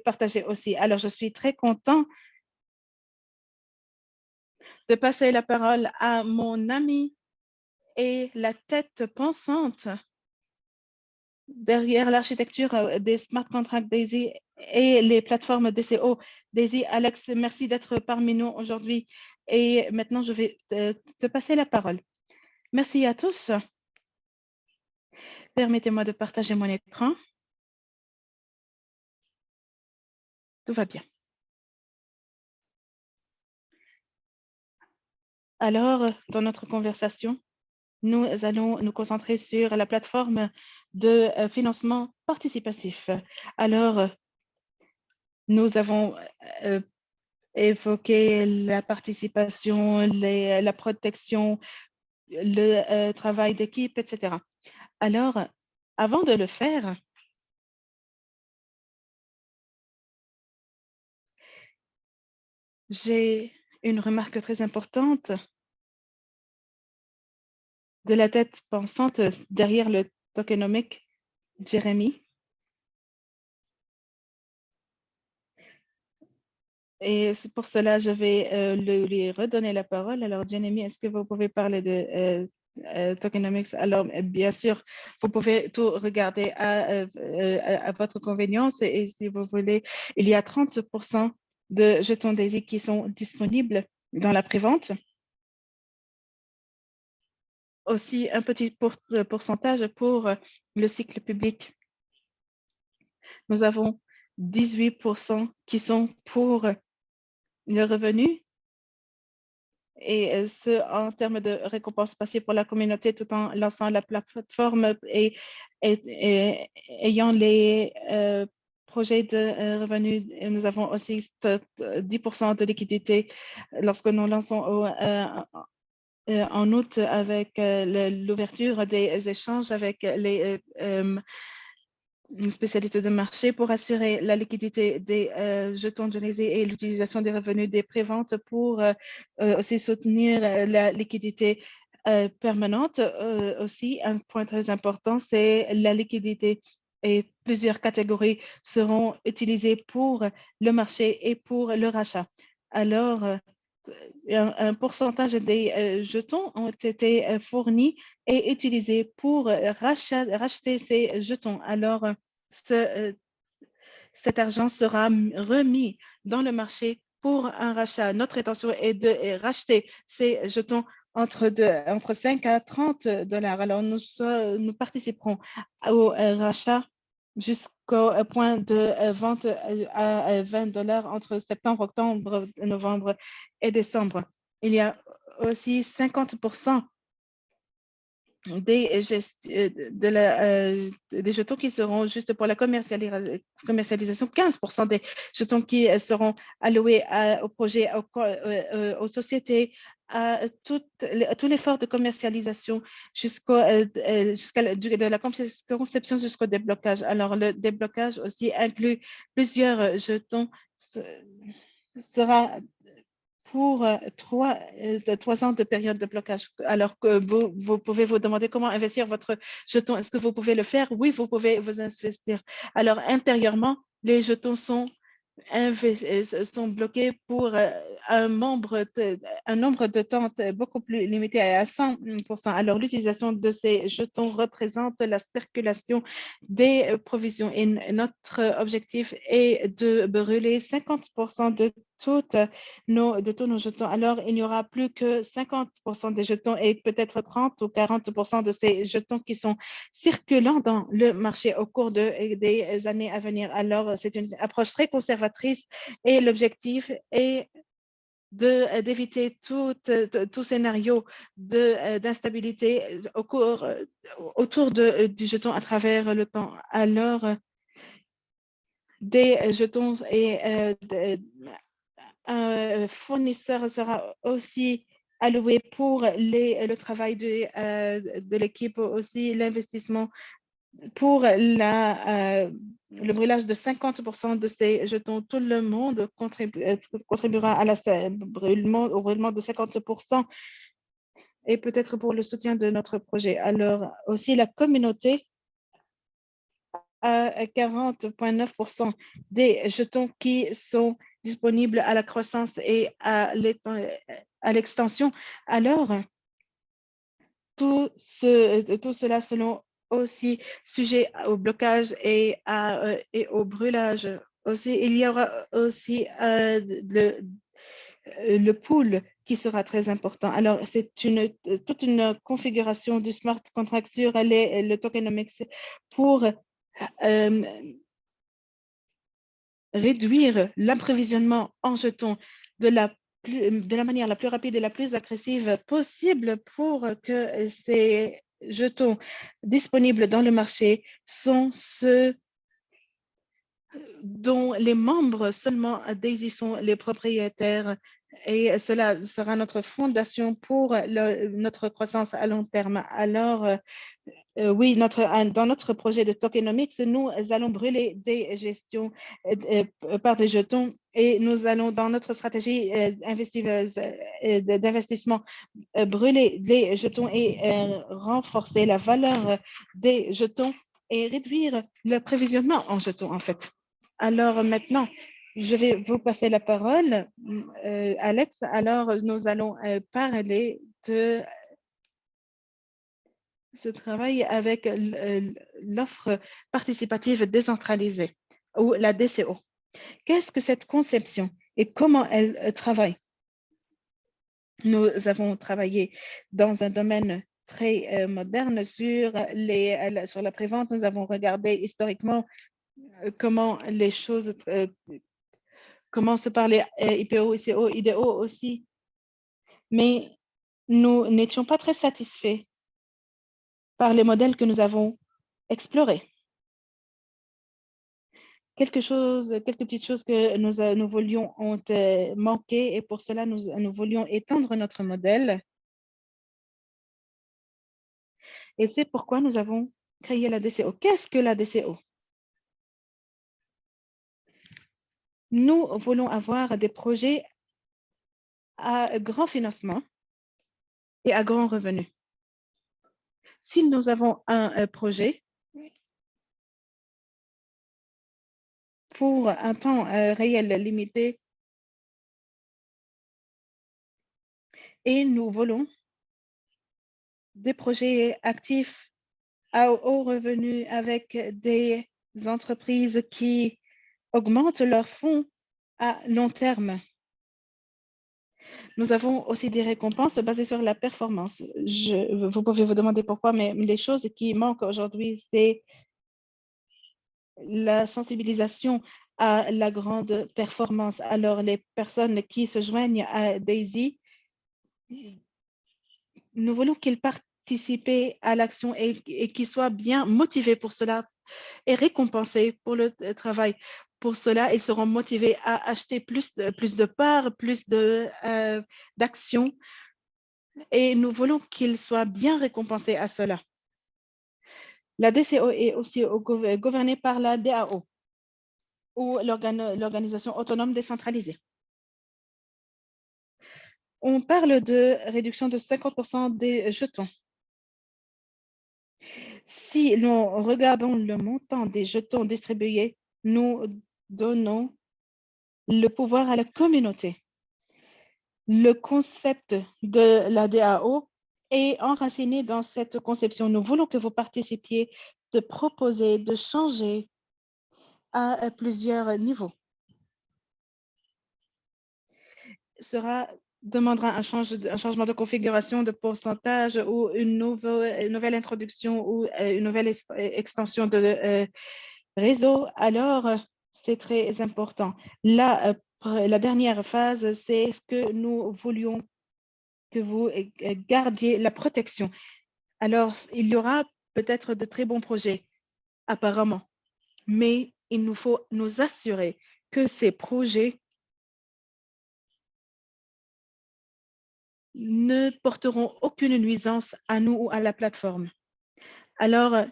partagé aussi. Alors, je suis très content de passer la parole à mon ami et la tête pensante derrière l'architecture des smart contracts DAISY et les plateformes DCO. DAISY, Alex, merci d'être parmi nous aujourd'hui. Et maintenant, je vais te passer la parole. Merci à tous. Permettez-moi de partager mon écran. Tout va bien. Alors, dans notre conversation, nous allons nous concentrer sur la plateforme de financement participatif. Alors, nous avons évoqué la participation, la protection, le travail d'équipe, etc. Alors, avant de le faire, j'ai une remarque très importante de la tête pensante derrière le tokenomic, Jérémy. Et c'est pour cela, je vais lui redonner la parole. Alors, Jérémy, est-ce que vous pouvez parler de tokenomics? Alors, bien sûr, vous pouvez tout regarder à votre convenience. Et si vous voulez, il y a 30% de jetons DAISY qui sont disponibles dans la prévente. Aussi, un petit pourcentage pour le cycle public. Nous avons 18% qui sont pour le revenu et ce, en termes de récompenses passées pour la communauté tout en lançant la plateforme et ayant les projets de revenus. Nous avons aussi 10% de liquidité lorsque nous lançons en août avec l'ouverture des échanges avec les spécialité de marché pour assurer la liquidité des jetons de DAISY et l'utilisation des revenus des préventes pour aussi soutenir la liquidité permanente. Aussi, un point très important, c'est la liquidité et plusieurs catégories seront utilisées pour le marché et pour le rachat. Alors, un pourcentage des jetons ont été fournis et utilisés pour racheter ces jetons. Alors, cet argent sera remis dans le marché pour un rachat. Notre intention est de racheter ces jetons entre 5 à 30 dollars. Alors, nous participerons au rachat jusqu'au point de vente à 20 dollars entre septembre, octobre, novembre et décembre. Il y a aussi 50% des jetons qui seront juste pour la commercialisation, 15% des jetons qui seront alloués au projet, aux sociétés, à tout l'effort de commercialisation de la conception jusqu'au déblocage. Alors, le déblocage aussi inclut plusieurs jetons, sera pour 3 ans de période de blocage. Alors que vous pouvez vous demander comment investir votre jeton. Est-ce que vous pouvez le faire? Oui, vous pouvez vous investir. Alors, intérieurement, les jetons sont bloqués pour un nombre de temps beaucoup plus limité à 100%. Alors, l'utilisation de ces jetons représente la circulation des provisions et notre objectif est de brûler 50% de tous nos jetons. Alors, il n'y aura plus que 50% des jetons et peut-être 30 ou 40% de ces jetons qui sont circulants dans le marché au cours des années à venir. Alors, c'est une approche très conservatrice et l'objectif est d'éviter tout scénario d'instabilité autour du jeton à travers le temps. Alors, des jetons et un fournisseur sera aussi alloué pour le travail de l'équipe, aussi l'investissement pour le brûlage de 50% de ces jetons. Tout le monde contribuera au brûlement de 50% et peut-être pour le soutien de notre projet. Alors, aussi la communauté à 40,9% des jetons qui sont disponibles à la croissance et à l'extension. Alors, tout cela selon aussi sujet au blocage et au brûlage. Aussi, il y aura aussi le pool qui sera très important. Alors, c'est toute une configuration du smart contract sur le tokenomics pour réduire l'approvisionnement en jetons de la manière la plus rapide et la plus agressive possible pour que ces jetons disponibles dans le marché sont ceux dont les membres seulement Daisy sont les propriétaires et cela sera notre fondation pour notre croissance à long terme. Alors, oui, dans notre projet de tokenomics, nous allons brûler des gestions par des jetons et nous allons, dans notre stratégie d'investissement, brûler des jetons et renforcer la valeur des jetons et réduire le prévisionnement en jetons, en fait. Alors maintenant, je vais vous passer la parole, Alex. Alors, nous allons parler de ce travail avec l'offre participative décentralisée ou la DCO. Qu'est-ce que cette conception et comment elle travaille? Nous avons travaillé dans un domaine très moderne sur la prévente. Nous avons regardé historiquement comment les choses commencent par les IPO, ICO, IDO aussi. Mais nous n'étions pas très satisfaits par les modèles que nous avons explorés. Quelques petites choses que nous voulions ont manqué et pour cela, nous voulions étendre notre modèle. Et c'est pourquoi nous avons créé la DCO. Qu'est-ce que la DCO? Nous voulons avoir des projets à grand financement et à grand revenu. Si nous avons un projet pour un temps réel limité et nous voulons des projets actifs à haut revenu avec des entreprises qui augmentent leurs fonds à long terme. Nous avons aussi des récompenses basées sur la performance. Vous pouvez vous demander pourquoi, mais les choses qui manquent aujourd'hui, c'est la sensibilisation à la grande performance. Alors, les personnes qui se joignent à Daisy, nous voulons qu'ils participent à l'action et qu'ils soient bien motivés pour cela et récompensés pour le travail. Pour cela, ils seront motivés à acheter plus de parts, plus d'actions et nous voulons qu'ils soient bien récompensés à cela. La DCO est aussi gouvernée par la DAO ou l'organisation autonome décentralisée. On parle de réduction de 50% des jetons. Si nous regardons le montant des jetons distribués, nous donnons le pouvoir à la communauté. Le concept de la DAO est enraciné dans cette conception. Nous voulons que vous participiez, de proposer, de changer à plusieurs niveaux. Demandera un changement de configuration de pourcentage ou une nouvelle introduction ou une nouvelle extension de réseau. Alors, c'est très important. La dernière phase, c'est ce que nous voulions que vous gardiez la protection. Alors, il y aura peut-être de très bons projets, apparemment, mais il nous faut nous assurer que ces projets ne porteront aucune nuisance à nous ou à la plateforme. Alors,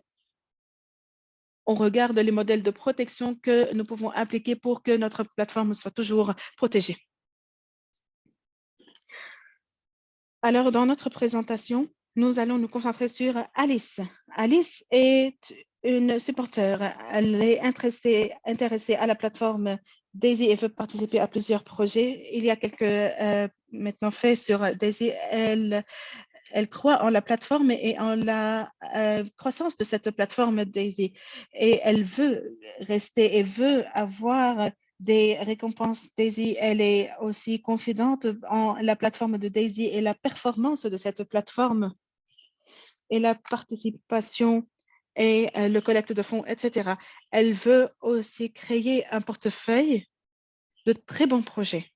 on regarde les modèles de protection que nous pouvons appliquer pour que notre plateforme soit toujours protégée. Alors, dans notre présentation, nous allons nous concentrer sur Alice. Alice est une supporter. Elle est intéressée à la plateforme Daisy et veut participer à plusieurs projets. Il y a quelques maintenant faits sur Daisy. Elle croit en la plateforme et en la croissance de cette plateforme Daisy. Et elle veut rester et veut avoir des récompenses Daisy. Elle est aussi confidente en la plateforme de Daisy et la performance de cette plateforme et la participation et le collecte de fonds, etc. Elle veut aussi créer un portefeuille de très bons projets.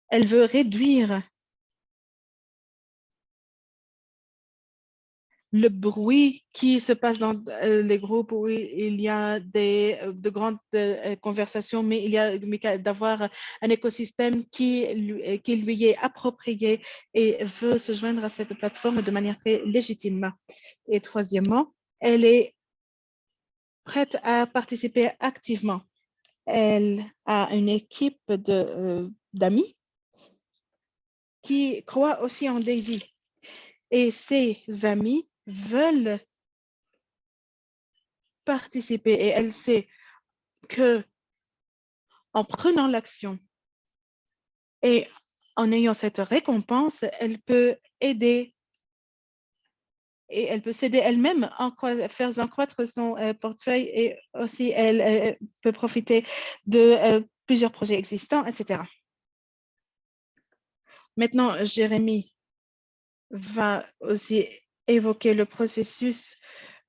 Elle veut réduire le bruit qui se passe dans les groupes où il y a de grandes conversations, mais il y a d'avoir un écosystème qui lui est approprié et veut se joindre à cette plateforme de manière très légitime. Et troisièmement, elle est prête à participer activement. Elle a une équipe d'amis qui croient aussi en Daisy. Et ses amis veulent participer et elle sait que en prenant l'action et en ayant cette récompense, elle peut aider et elle peut s'aider elle-même en faire croître son portefeuille et aussi elle peut profiter de plusieurs projets existants, etc. Maintenant, Jérémy va aussi évoquer le processus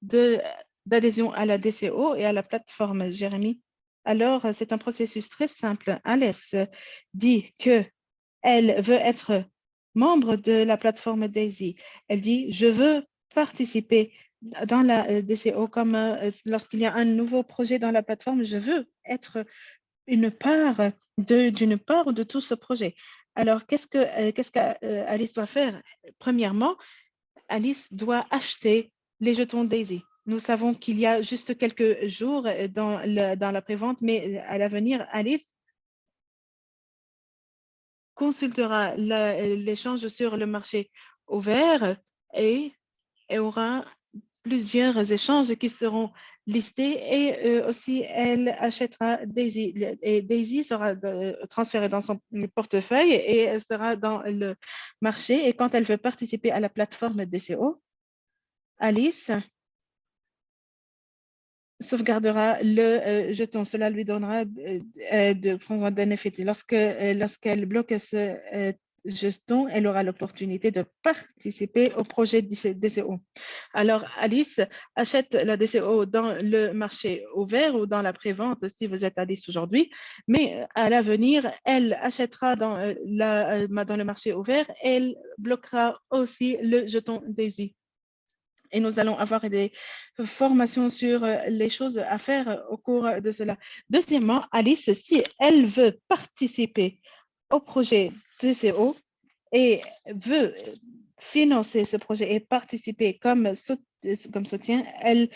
d'adhésion à la DCO et à la plateforme, Jérémy. Alors, c'est un processus très simple. Alice dit qu'elle veut être membre de la plateforme Daisy. Elle dit, je veux participer dans la DCO comme lorsqu'il y a un nouveau projet dans la plateforme, je veux être une part d'une part de tout ce projet. Alors, qu'est-ce qu'Alice doit faire? Premièrement, Alice doit acheter les jetons Daisy. Nous savons qu'il y a juste quelques jours dans la prévente, mais à l'avenir, Alice consultera l'échange sur le marché ouvert et aura plusieurs échanges qui seront listés et aussi elle achètera Daisy et Daisy sera transférée dans son portefeuille et elle sera dans le marché et quand elle veut participer à la plateforme DCO, Alice sauvegardera le jeton. Cela lui donnera de prendre un bénéfice. Lorsqu'elle bloque ce jeton, elle aura l'opportunité de participer au projet DCO. Alors, Alice achète la DCO dans le marché ouvert ou dans la prévente si vous êtes Alice aujourd'hui, mais à l'avenir, elle achètera dans le marché ouvert, elle bloquera aussi le jeton Daisy. Et nous allons avoir des formations sur les choses à faire au cours de cela. Deuxièmement, Alice, si elle veut participer au projet DCO et veut financer ce projet et participer comme soutien, elle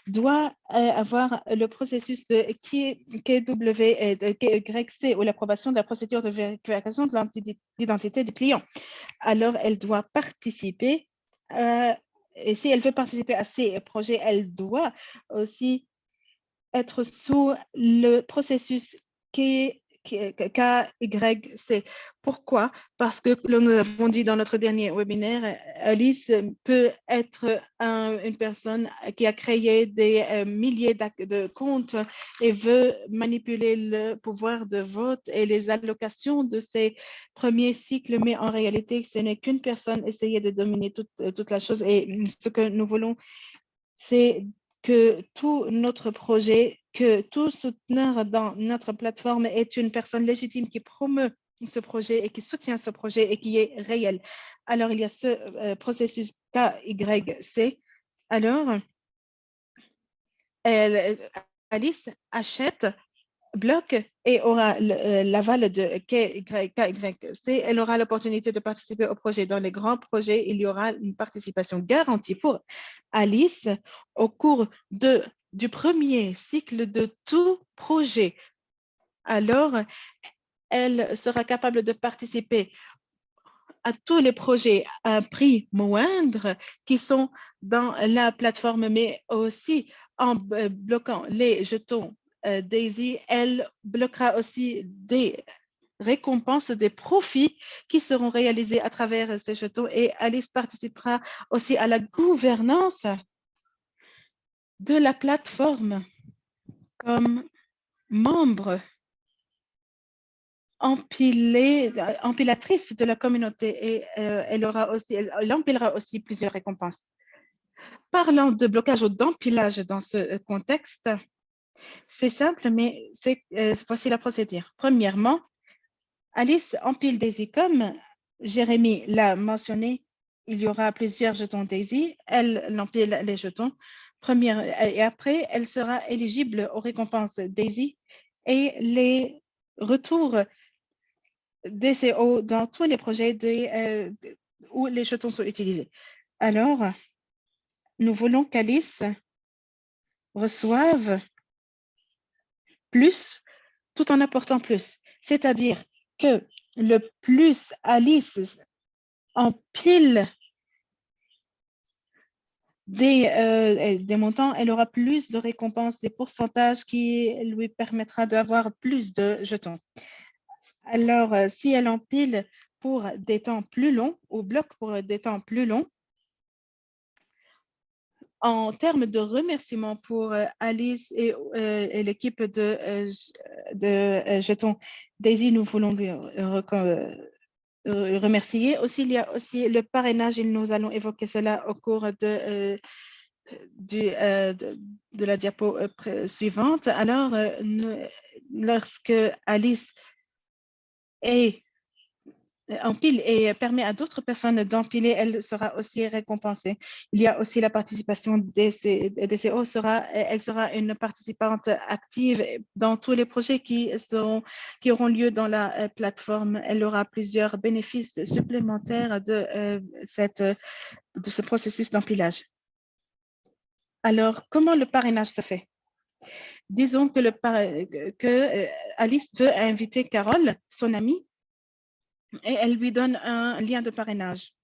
doit avoir le processus de KW et de KYC ou l'approbation de la procédure de vérification de l'identité du client. Alors, elle doit participer et si elle veut participer à ces projets, elle doit aussi être sous le processus KYC. Pourquoi? Parce que nous avons dit dans notre dernier webinaire, Alice peut être une personne qui a créé des milliers de comptes et veut manipuler le pouvoir de vote et les allocations de ces premiers cycles, mais en réalité, ce n'est qu'une personne essayer de dominer toute la chose. Et ce que nous voulons, c'est que tout notre projet, que tout souteneur dans notre plateforme est une personne légitime qui promeut ce projet et qui soutient ce projet et qui est réel. Alors, il y a ce processus KYC. Alors, Alice achète bloc et aura l'aval de KYC, elle aura l'opportunité de participer au projet. Dans les grands projets, il y aura une participation garantie pour Alice au cours du premier cycle de tout projet. Alors, elle sera capable de participer à tous les projets à un prix moindre qui sont dans la plateforme, mais aussi En bloquant les jetons Daisy, elle bloquera aussi des récompenses, des profits qui seront réalisés à travers ces jetons, et Alice participera aussi à la gouvernance de la plateforme comme membre empilatrice de la communauté, et elle empilera aussi plusieurs récompenses. Parlant de blocage ou d'empilage dans ce contexte, c'est simple, mais voici la procédure. Premièrement, Alice empile Daisy comme Jérémy l'a mentionné. Il y aura plusieurs jetons Daisy. Elle empile les jetons. Et après, elle sera éligible aux récompenses Daisy et les retours DCO dans tous les projets où les jetons sont utilisés. Alors, nous voulons qu'Alice reçoive plus tout en apportant plus. C'est-à-dire que le plus Alice empile des montants, elle aura plus de récompenses, des pourcentages qui lui permettra d'avoir plus de jetons. Alors, si elle empile pour des temps plus longs ou bloque pour des temps plus longs, en termes de remerciements pour Alice et l'équipe de jetons Daisy, nous voulons lui remercier. Aussi, il y a aussi le parrainage, et nous allons évoquer cela au cours de la diapo suivante. Alors, lorsque Alice empile et permet à d'autres personnes d'empiler, elle sera aussi récompensée. Il y a aussi la participation DCO, elle sera une participante active dans tous les projets qui auront lieu dans la plateforme. Elle aura plusieurs bénéfices supplémentaires de ce processus d'empilage. Alors, comment le parrainage se fait? Disons que Alice veut inviter Carole, son amie, et elle lui donne un lien de parrainage.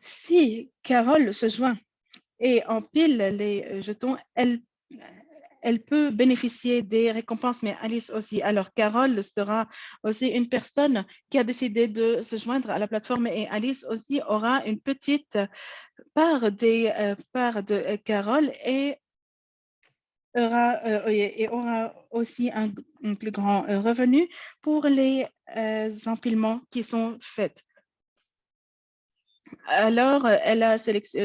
Si Carole se joint et empile les jetons, elle peut bénéficier des récompenses, mais Alice aussi. Alors, Carole sera aussi une personne qui a décidé de se joindre à la plateforme, et Alice aussi aura une petite part de Carole et aura aussi un plus grand revenu pour les empilements qui sont faits. Alors,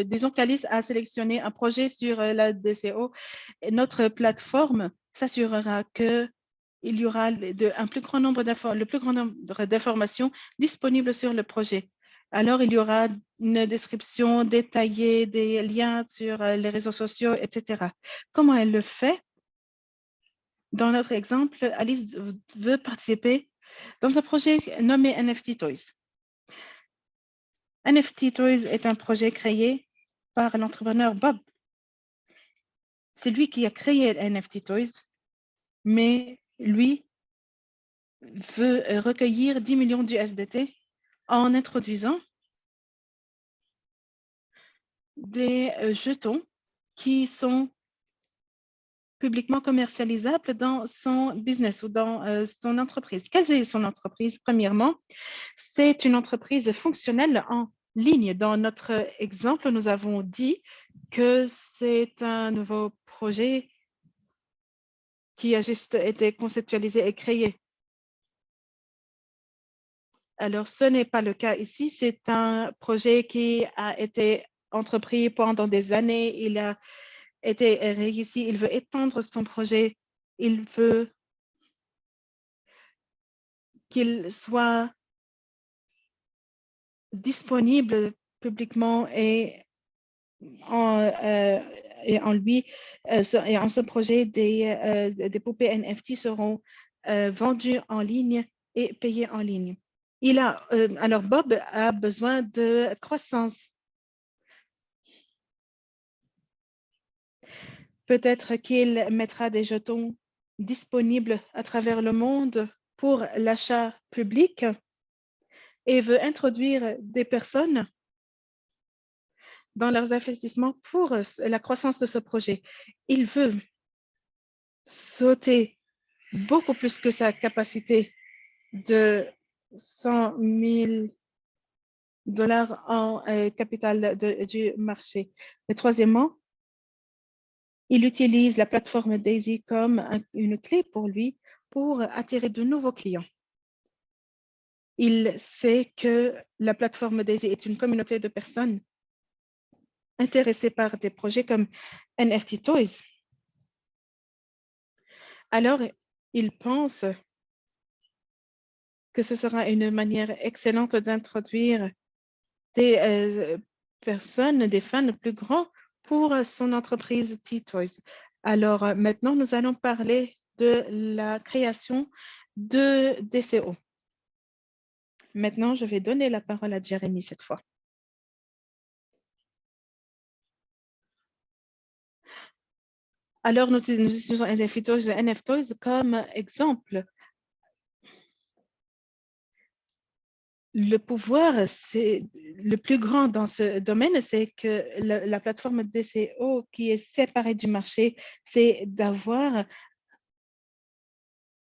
disons qu'Alice a sélectionné un projet sur la DCO, et notre plateforme s'assurera qu'il y aura le plus grand nombre d'informations disponibles sur le projet. Alors, il y aura une description détaillée des liens sur les réseaux sociaux, etc. Comment elle le fait? Dans notre exemple, Alice veut participer dans un projet nommé NFT Toys. NFT Toys est un projet créé par l'entrepreneur Bob. C'est lui qui a créé NFT Toys, mais lui veut recueillir 10 millions d'USDT en introduisant des jetons qui sont publiquement commercialisables dans son business ou dans son entreprise. Quelle est son entreprise? Premièrement, c'est une entreprise fonctionnelle en ligne. Dans notre exemple, nous avons dit que c'est un nouveau projet qui a juste été conceptualisé et créé. Alors, ce n'est pas le cas ici. C'est un projet qui a été entrepris pendant des années. Il a été réussi. Il veut étendre son projet. Il veut qu'il soit disponible publiquement, et en lui et en ce projet, des poupées NFT seront vendues en ligne et payées en ligne. Alors Bob a besoin de croissance. Peut-être qu'il mettra des jetons disponibles à travers le monde pour l'achat public et veut introduire des personnes dans leurs investissements pour la croissance de ce projet. Il veut sauter beaucoup plus que sa capacité de 100 000 dollars en capital du marché. Et troisièmement, il utilise la plateforme Daisy comme une clé pour lui pour attirer de nouveaux clients. Il sait que la plateforme Daisy est une communauté de personnes intéressées par des projets comme NFT Toys. Alors, il pense que ce sera une manière excellente d'introduire des personnes, des fans plus grands pour son entreprise T-Toys. Alors, maintenant, nous allons parler de la création de DCO. Maintenant, je vais donner la parole à Jérémy cette fois. Alors, nous utilisons NFT Toys comme exemple. Le pouvoir, c'est le plus grand dans ce domaine, c'est que la plateforme DCO qui est séparée du marché, c'est d'avoir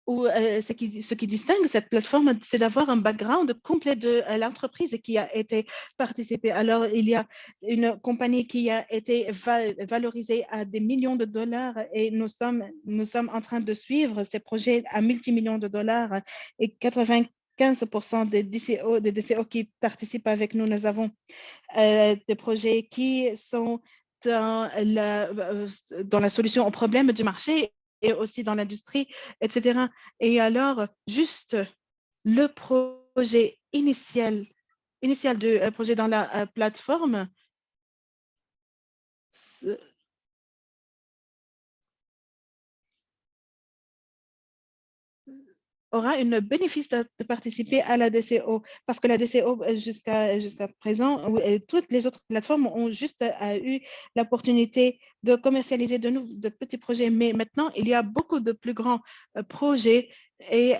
ou ce qui distingue cette plateforme, c'est d'avoir un background complet de l'entreprise qui a été participée. Alors, il y a une compagnie qui a été valorisée à des millions de dollars et nous sommes en train de suivre ces projets à multimillions de dollars et 95% des DCO qui participent avec nous. Nous avons des projets qui sont dans la solution aux problèmes du marché et aussi dans l'industrie, etc. Et alors, juste le projet initial du projet dans la plateforme aura une bénéfice de participer à la DCO parce que la DCO jusqu'à présent, toutes les autres plateformes ont juste eu l'opportunité de commercialiser de petits projets, mais maintenant il y a beaucoup de plus grands projets et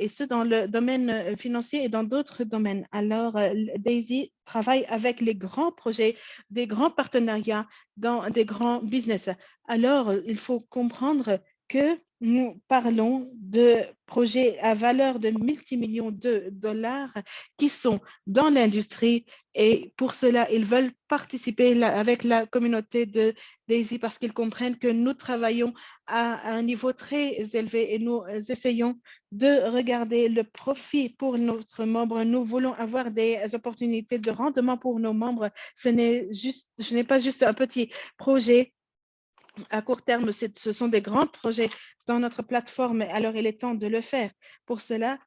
ce dans le domaine financier et dans d'autres domaines. Alors, Daisy travaille avec les grands projets, des grands partenariats dans des grands business. Alors, il faut comprendre que nous parlons de projets à valeur de multimillions de dollars qui sont dans l'industrie et pour cela, ils veulent participer avec la communauté de Daisy parce qu'ils comprennent que nous travaillons à un niveau très élevé et nous essayons de regarder le profit pour notre membre. Nous voulons avoir des opportunités de rendement pour nos membres. Ce n'est pas juste un petit projet à court terme, ce sont des grands projets dans notre plateforme, alors il est temps de le faire. Pour cela,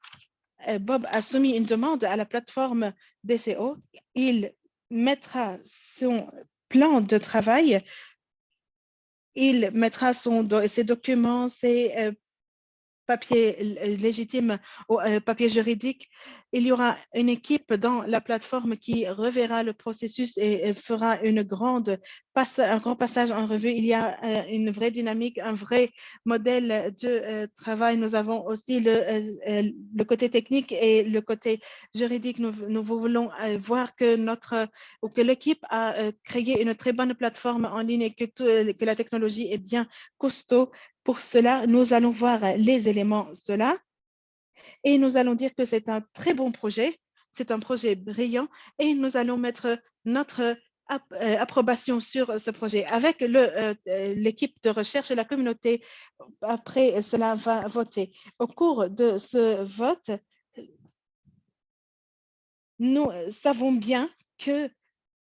Bob a soumis une demande à la plateforme DCO. Il mettra son plan de travail, il mettra ses documents, ses papier légitime ou papier juridique. Il y aura une équipe dans la plateforme qui reverra le processus et fera un grand passage en revue. Il y a une vraie dynamique, un vrai modèle de travail. Nous avons aussi le côté technique et le côté juridique. Nous voulons voir que l'équipe a créé une très bonne plateforme en ligne et que la technologie est bien costaud. Pour cela, nous allons voir les éléments cela et nous allons dire que c'est un très bon projet, c'est un projet brillant et nous allons mettre notre approbation sur ce projet. Avec l'équipe de recherche et la communauté, après cela va voter. Au cours de ce vote, nous savons bien que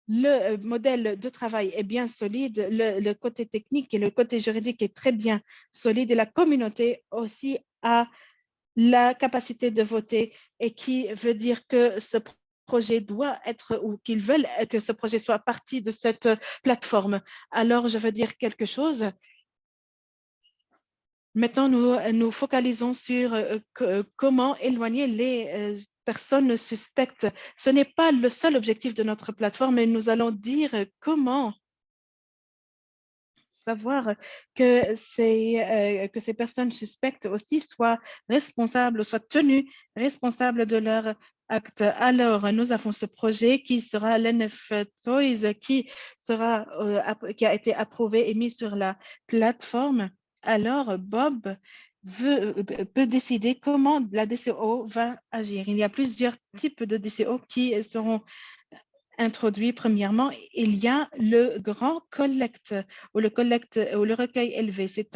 le modèle de travail est bien solide, le côté technique et le côté juridique est très bien solide et la communauté aussi a la capacité de voter et qui veut dire que ce projet doit être ou qu'ils veulent que ce projet soit partie de cette plateforme. Alors, je veux dire quelque chose. Maintenant, nous focalisons sur comment éloigner les personnes suspectes. Ce n'est pas le seul objectif de notre plateforme, mais nous allons dire comment savoir que ces personnes suspectes aussi soient responsables, soient tenues responsables de leurs Act. Alors, nous avons ce projet qui sera l'NF Toys qui a été approuvé et mis sur la plateforme. Alors, Bob peut décider comment la DCO va agir. Il y a plusieurs types de DCO qui seront introduits. Premièrement, il y a le grand collecte ou le recueil élevé. C'est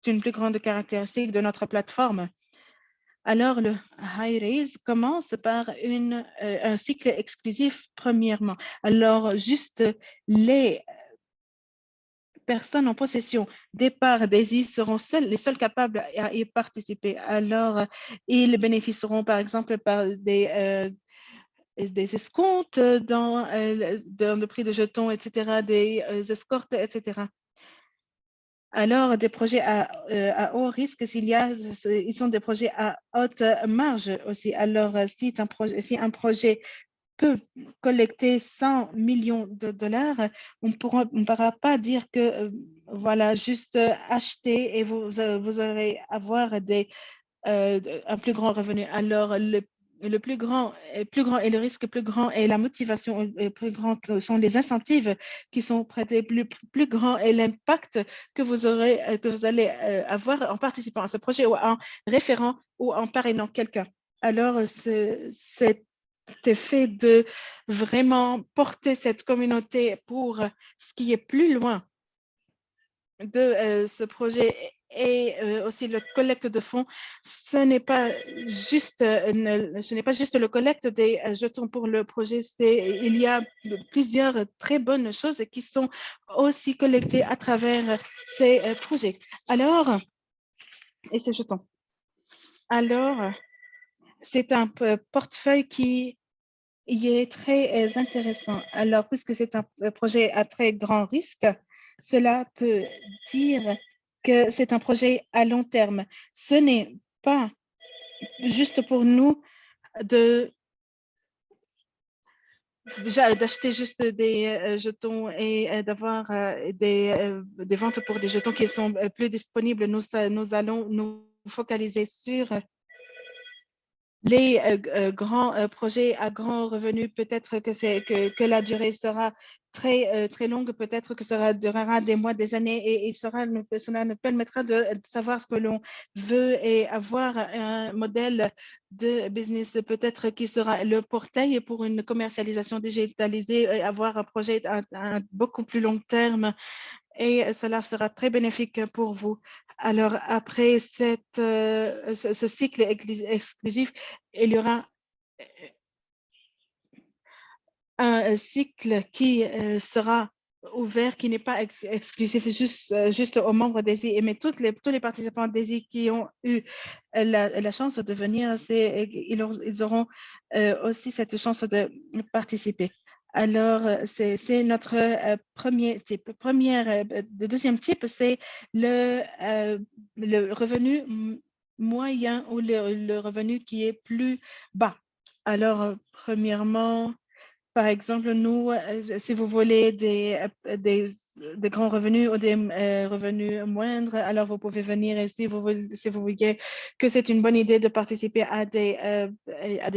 une plus grande caractéristique de notre plateforme. Alors, le high raise commence par un cycle exclusif, premièrement. Alors, juste les personnes en possession des parts DAISY seront les seuls capables à y participer. Alors, ils bénéficieront, par exemple, par des escomptes dans le prix de jetons, etc., des escortes, etc. Alors, des projets à haut risque, ils sont des projets à haute marge aussi. Alors, si un projet peut collecter 100 millions de dollars, on ne pourra pas dire que, voilà, juste acheter et vous aurez avoir un plus grand revenu. Alors, le plus grand est le risque plus grand et la motivation plus grand sont les incentives qui sont prêtés plus grand et l'impact que vous allez avoir en participant à ce projet ou en référant ou en parrainant quelqu'un. Alors, cet effet de vraiment porter cette communauté pour ce qui est plus loin de ce projet et aussi le collecte de fonds, ce n'est pas juste le collecte des jetons pour le projet, il y a plusieurs très bonnes choses qui sont aussi collectées à travers ces projets. Alors, et ces jetons. Alors, c'est un portefeuille qui est très intéressant. Alors, puisque c'est un projet à très grand risque, cela peut dire que c'est un projet à long terme. Ce n'est pas juste pour nous d'acheter juste des jetons et d'avoir des ventes pour des jetons qui sont plus disponibles. Nous allons nous focaliser sur les grands projets à grand revenu. Peut-être que la durée sera très longue, peut-être que cela durera des mois, des années et cela nous permettra de savoir ce que l'on veut et avoir un modèle de business peut-être qui sera le portail pour une commercialisation digitalisée et avoir un projet à beaucoup plus long terme et cela sera très bénéfique pour vous. Alors, après ce cycle exclusif, il y aura un cycle qui sera ouvert, qui n'est pas exclusif juste aux membres DAISY, mais tous les participants DAISY qui ont eu la chance de venir, ils auront aussi cette chance de participer. Alors, c'est notre premier type. Le deuxième type, c'est le revenu moyen ou le revenu qui est plus bas. Alors, premièrement, par exemple, nous, si vous voulez des grands revenus ou des revenus moindres, alors vous pouvez venir et si vous voyez que c'est une bonne idée de participer à des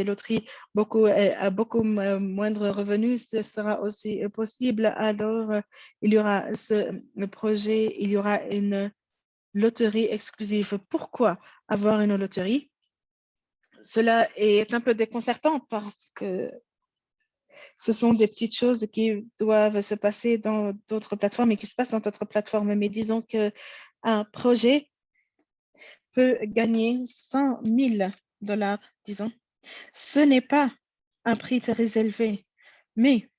loteries à beaucoup moindre revenus, ce sera aussi possible. Alors, il y aura le projet, il y aura une loterie exclusive. Pourquoi avoir une loterie? Cela est un peu déconcertant parce que ce sont des petites choses qui doivent se passer dans d'autres plateformes et qui se passent dans d'autres plateformes. Mais disons qu'un projet peut gagner 100 000 dollars, disons. Ce n'est pas un prix très élevé, mais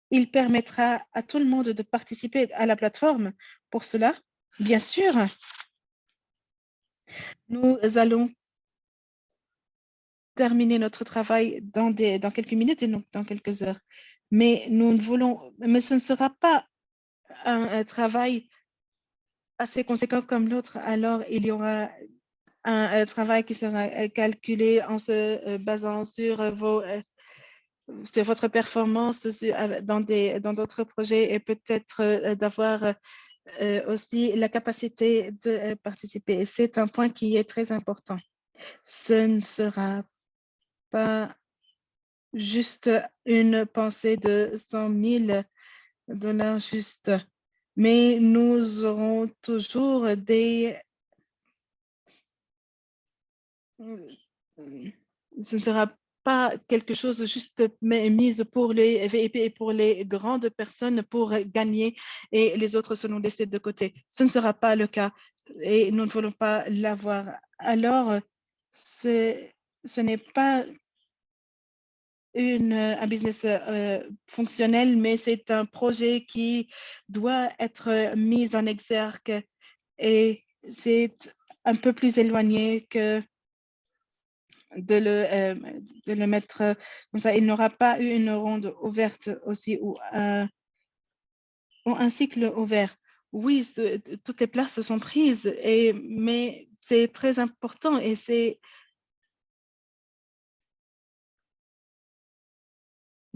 il permettra à tout le monde de participer à la plateforme. Pour cela, bien sûr, nous allons terminer notre travail dans quelques minutes et non dans quelques heures. Mais ce ne sera pas un travail assez conséquent comme l'autre, alors il y aura un travail qui sera calculé en se basant sur sur votre performance dans d'autres projets et peut-être d'avoir aussi la capacité de participer. C'est un point qui est très important. Ce ne sera pas juste une pensée de 100 000 $ juste, mais nous aurons toujours des... Ce ne sera pas quelque chose juste mise pour les VIP et pour les grandes personnes pour gagner et les autres seront laissés de côté. Ce ne sera pas le cas et nous ne voulons pas l'avoir. Alors, ce n'est pas un business fonctionnel, mais c'est un projet qui doit être mis en exergue et c'est un peu plus éloigné que de le mettre comme ça. Il n'aura pas eu une ronde ouverte aussi ou un cycle ouvert. Oui, toutes les places sont prises, mais c'est très important et c'est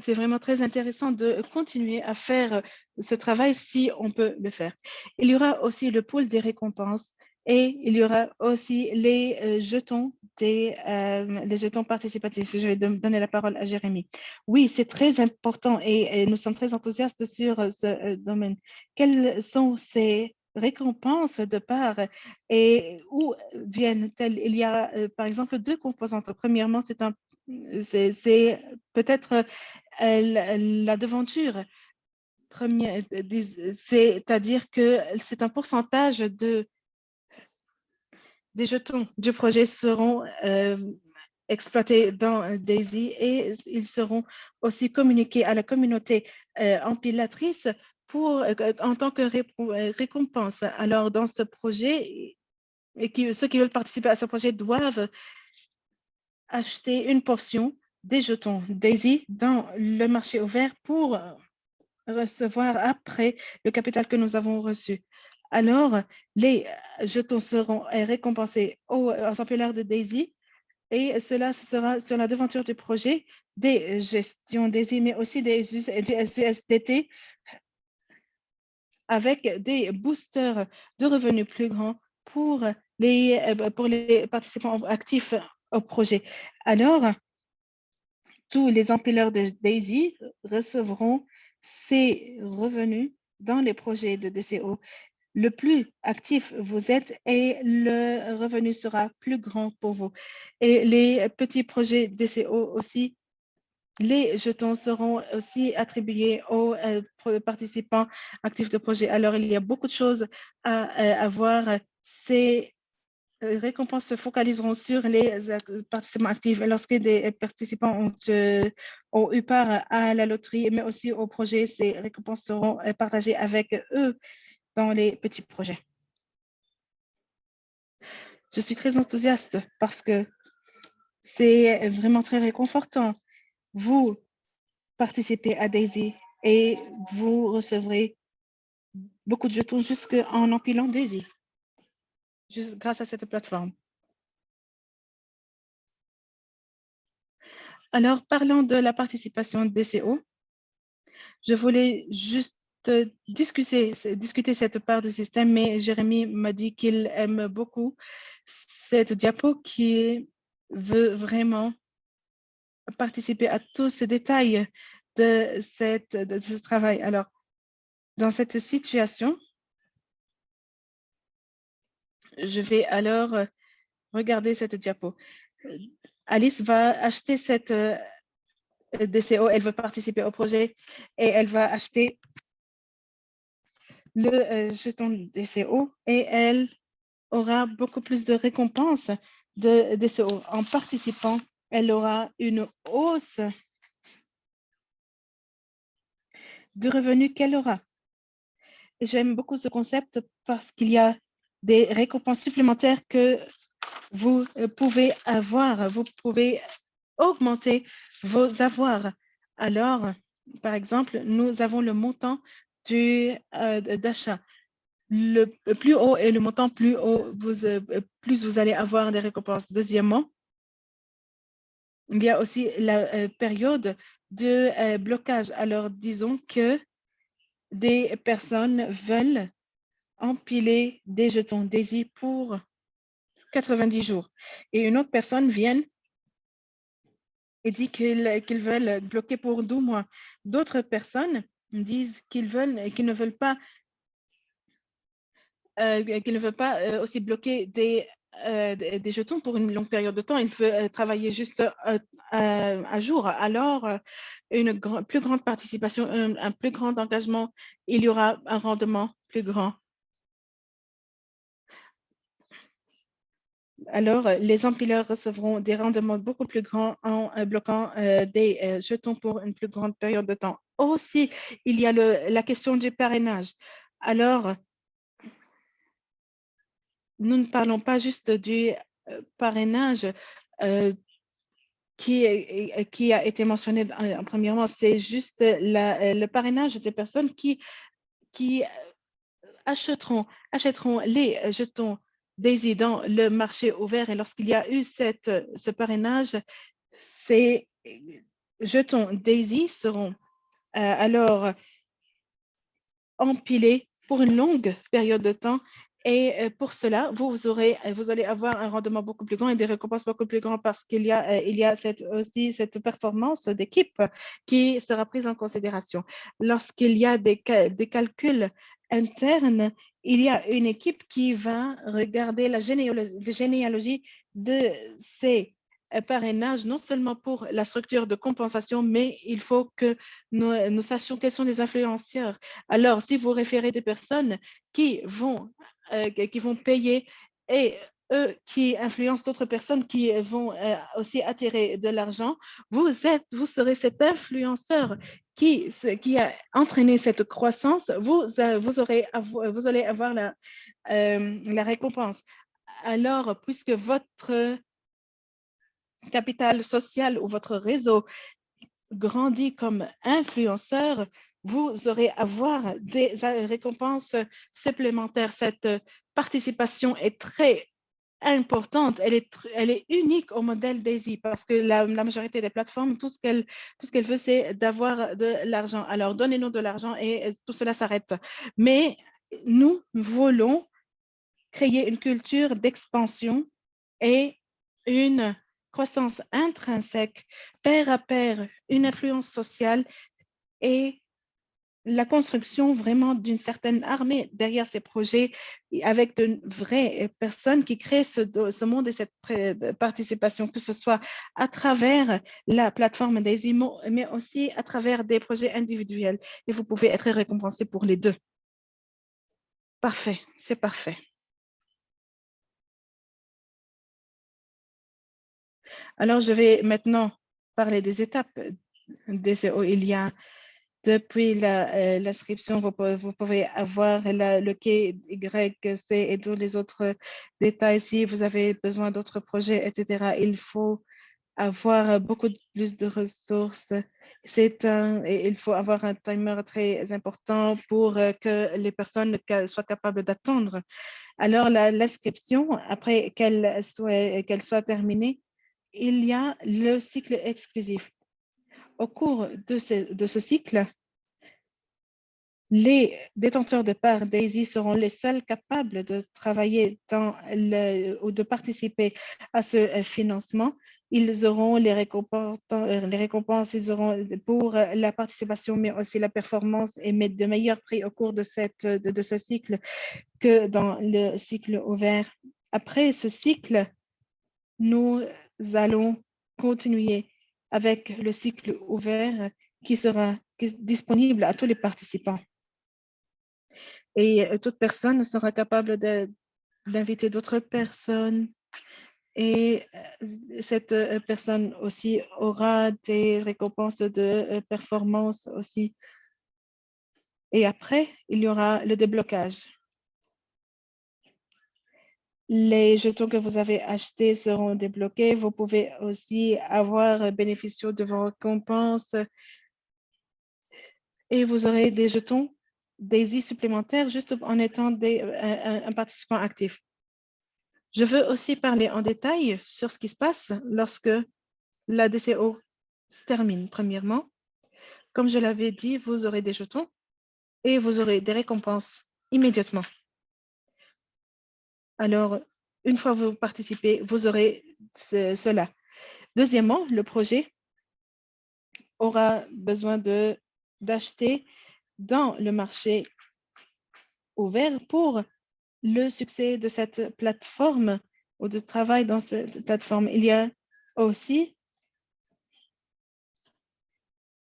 vraiment très intéressant de continuer à faire ce travail si on peut le faire. Il y aura aussi le pool des récompenses et il y aura aussi les jetons les jetons participatifs. Je vais donner la parole à Jérémy. Oui, c'est très important et nous sommes très enthousiastes sur ce domaine. Quelles sont ces récompenses de part et où viennent-elles? Il y a par exemple deux composantes. Premièrement, c'est peut-être la devanture, c'est-à-dire que c'est un pourcentage des jetons du projet seront exploités dans DAISY et ils seront aussi communiqués à la communauté empilatrice en tant que récompense. Alors, dans ce projet, ceux qui veulent participer à ce projet doivent acheter une portion des jetons DAISY dans le marché ouvert pour recevoir après le capital que nous avons reçu. Alors, les jetons seront récompensés aux employeurs de DAISY et cela sera sur la devanture du projet des gestions DAISY, mais aussi du SDT avec des boosters de revenus plus grands pour les participants actifs au projet. Alors, tous les empileurs de DAISY recevront ces revenus dans les projets de DCO. Le plus actif vous êtes et le revenu sera plus grand pour vous. Et les petits projets DCO aussi, les jetons seront aussi attribués aux participants actifs de projet. Alors, il y a beaucoup de choses à voir. Ces récompenses se focaliseront sur les participants actifs. Lorsque des participants ont eu part à la loterie, mais aussi au projet, ces récompenses seront partagées avec eux dans les petits projets. Je suis très enthousiaste parce que c'est vraiment très réconfortant. Vous participez à DAISY et vous recevrez beaucoup de jetons jusqu'en empilant DAISY, juste grâce à cette plateforme. Alors, parlant de la participation DCO, je voulais juste discuter cette part du système, mais Jérémy m'a dit qu'il aime beaucoup cette diapo qui veut vraiment participer à tous ces détails de ce travail. Alors, dans cette situation, je vais alors regarder cette diapo. Alice va acheter cette DCO, elle veut participer au projet et elle va acheter le jeton DCO et elle aura beaucoup plus de récompenses de DCO. En participant, elle aura une hausse de revenus qu'elle aura. J'aime beaucoup ce concept parce qu'il y a des récompenses supplémentaires que vous pouvez avoir. Vous pouvez augmenter vos avoirs. Alors, par exemple, nous avons le montant d'achat. Le plus haut est le montant, plus vous allez avoir des récompenses. Deuxièmement, il y a aussi la période de blocage. Alors, disons que des personnes veulent empiler des jetons DAISY pour 90 jours. Et une autre personne vient et dit qu'ils veulent bloquer pour 12 mois. D'autres personnes disent qu'ils ne veulent pas aussi bloquer des jetons pour une longue période de temps. Il veut travailler juste un jour. Alors, une plus grande participation, un plus grand engagement, il y aura un rendement plus grand. Alors, les empileurs recevront des rendements beaucoup plus grands en bloquant des jetons pour une plus grande période de temps. Aussi, il y a la question du parrainage. Alors, nous ne parlons pas juste du parrainage qui a été mentionné premièrement, c'est juste le parrainage des personnes qui achèteront les jetons Daisy dans le marché ouvert. Et lorsqu'il y a eu ce parrainage, ces jetons Daisy seront alors empilés pour une longue période de temps. Et pour cela, vous allez avoir un rendement beaucoup plus grand et des récompenses beaucoup plus grandes parce qu'il y a aussi cette performance d'équipe qui sera prise en considération. Lorsqu'il y a des calculs internes, il y a une équipe qui va regarder la généalogie de ces parrainages, non seulement pour la structure de compensation, mais il faut que nous sachions quels sont les influenceurs. Alors, si vous référez des personnes qui vont payer et eux qui influencent d'autres personnes qui vont aussi attirer de l'argent, vous serez cet influenceur qui a entraîné cette croissance, vous allez avoir la récompense. Alors, puisque votre capital social ou votre réseau grandit comme influenceur, vous aurez avoir des récompenses supplémentaires. Cette participation est très importante. Elle est unique au modèle Daisy parce que la majorité des plateformes, tout ce qu'elle veut, c'est d'avoir de l'argent. Alors, donnez-nous de l'argent et tout cela s'arrête. Mais nous voulons créer une culture d'expansion et une croissance intrinsèque, pair à pair, une influence sociale et la construction vraiment d'une certaine armée derrière ces projets avec de vraies personnes qui créent ce monde et cette participation, que ce soit à travers la plateforme des IMO, mais aussi à travers des projets individuels. Et vous pouvez être récompensé pour les deux. Parfait, c'est parfait. Alors, je vais maintenant parler des étapes des CO. Il y a depuis l'inscription, vous pouvez avoir le quai YC et tous les autres détails. Si vous avez besoin d'autres projets, etc., il faut avoir beaucoup plus de ressources. Il faut avoir un timer très important pour que les personnes soient capables d'attendre. Alors, l'inscription, après qu'elle soit terminée, il y a le cycle exclusif. Au cours de ce cycle, les détenteurs de parts Daisy seront les seuls capables de travailler ou de participer à ce financement. Ils auront les récompenses, ils auront pour la participation, mais aussi la performance et mettre de meilleurs prix au cours de ce cycle que dans le cycle ouvert. Après ce cycle, nous allons continuer avec le cycle ouvert qui sera disponible à tous les participants. Et toute personne sera capable d'inviter d'autres personnes. Et cette personne aussi aura des récompenses de performance aussi. Et après, il y aura le déblocage. Les jetons que vous avez achetés seront débloqués. Vous pouvez aussi avoir bénéficié de vos récompenses et vous aurez des jetons Daisy supplémentaires juste en étant un participant actif. Je veux aussi parler en détail sur ce qui se passe lorsque la DCO se termine. Premièrement, comme je l'avais dit, vous aurez des jetons et vous aurez des récompenses immédiatement. Alors, Une fois que vous participez, vous aurez cela. Deuxièmement, le projet aura besoin d'acheter dans le marché ouvert pour le succès de cette plateforme ou de travail dans cette plateforme. Il y a aussi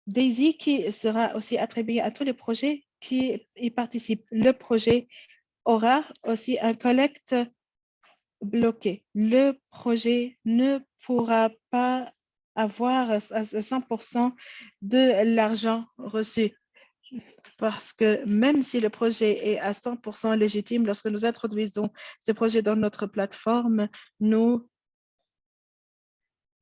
Daisy qui sera aussi attribuée à tous les projets qui y participent. Le projet aura aussi un collecte bloqué. Le projet ne pourra pas avoir à 100% de l'argent reçu. Parce que même si le projet est à 100% légitime, lorsque nous introduisons ces projets dans notre plateforme, nous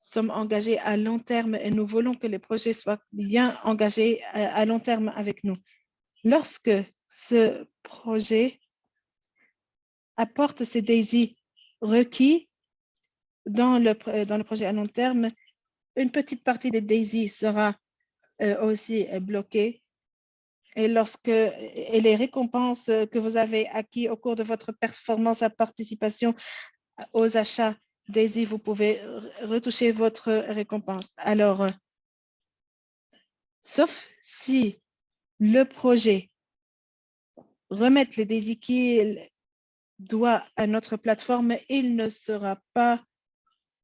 sommes engagés à long terme et nous voulons que les projets soient bien engagés à long terme avec nous. Lorsque ce projet apporte ces DAISY requis dans le projet à long terme, une petite partie des DAISY sera aussi bloquée. Et les récompenses que vous avez acquises au cours de votre performance à participation aux achats DAISY, vous pouvez retoucher votre récompense. Alors, sauf si le projet remet les DAISY qu'il doit à notre plateforme, il ne sera pas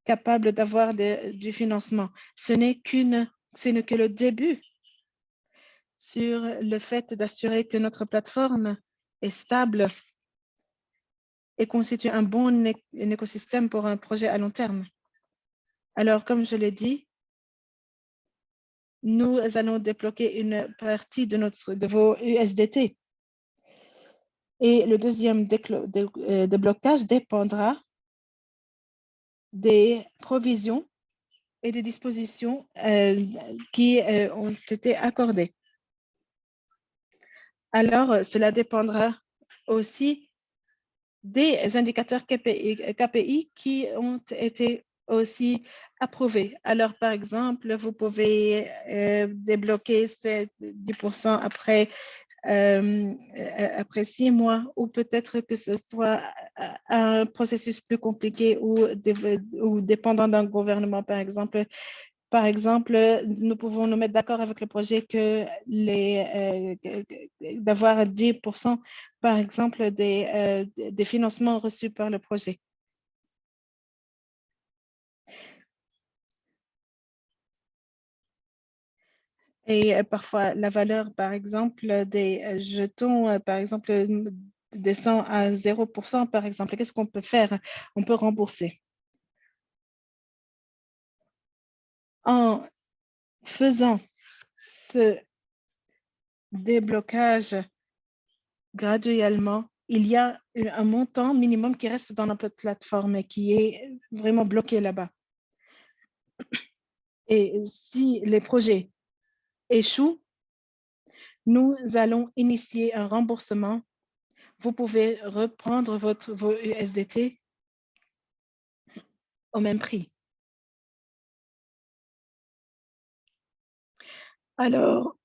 capable d'avoir du financement. Ce n'est que le début sur le fait d'assurer que notre plateforme est stable et constitue un bon écosystème pour un projet à long terme. Alors, comme je l'ai dit, nous allons débloquer une partie de vos USDT. Et le deuxième déblocage dépendra des provisions et des dispositions qui ont été accordées. Alors, cela dépendra aussi des indicateurs KPI qui ont été aussi approuvés. Alors, par exemple, vous pouvez débloquer ces 10% après 6 mois, ou peut-être que ce soit un processus plus compliqué ou dépendant d'un gouvernement, par exemple. Par exemple, nous pouvons nous mettre d'accord avec le projet que d'avoir 10%, par exemple, des financements reçus par le projet. Et parfois, la valeur, par exemple, des jetons, par exemple, descend à 0%, par exemple. Qu'est-ce qu'on peut faire? On peut rembourser. En faisant ce déblocage graduellement, il y a un montant minimum qui reste dans notre plateforme et qui est vraiment bloqué là-bas. Et si les projets échouent, nous allons initier un remboursement. Vous pouvez reprendre vos USDT au même prix. Alors,